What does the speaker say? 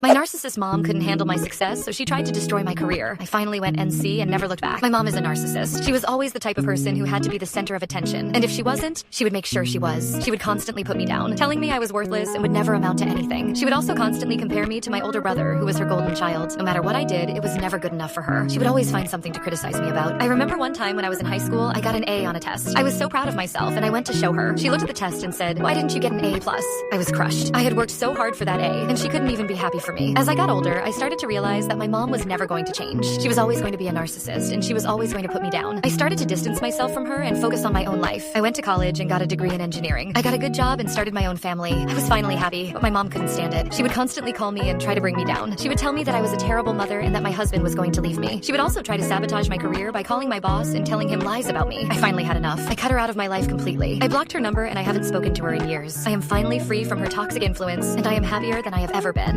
My narcissist mom couldn't handle my success, so she tried to destroy my career. I finally went NC and never looked back. My mom is a narcissist. She was always the type of person who had to be the center of attention. And if she wasn't, she would make sure she was. She would constantly put me down, telling me I was worthless and would never amount to anything. She would also constantly compare me to my older brother, who was her golden child. No matter what I did, it was never good enough for her. She would always find something to criticize me about. I remember one time when I was in high school, I got an A on a test. I was so proud of myself, and I went to show her. She looked at the test and said, "Why didn't you get an A+?" I was crushed. I had worked so hard for that A, and she couldn't even be happy for me. As I got older, I started to realize that my mom was never going to change. She was always going to be a narcissist, and she was always going to put me down. I started to distance myself from her and focus on my own life. I went to college and got a degree in engineering. I got a good job and started my own family. I was finally happy, but my mom couldn't stand it. She would constantly call me and try to bring me down. She would tell me that I was a terrible mother and that my husband was going to leave me. She would also try to sabotage my career by calling my boss and telling him lies about me. I finally had enough. I cut her out of my life completely. I blocked her number and I haven't spoken to her in years. I am finally free from her toxic influence, and I am happier than I have ever been.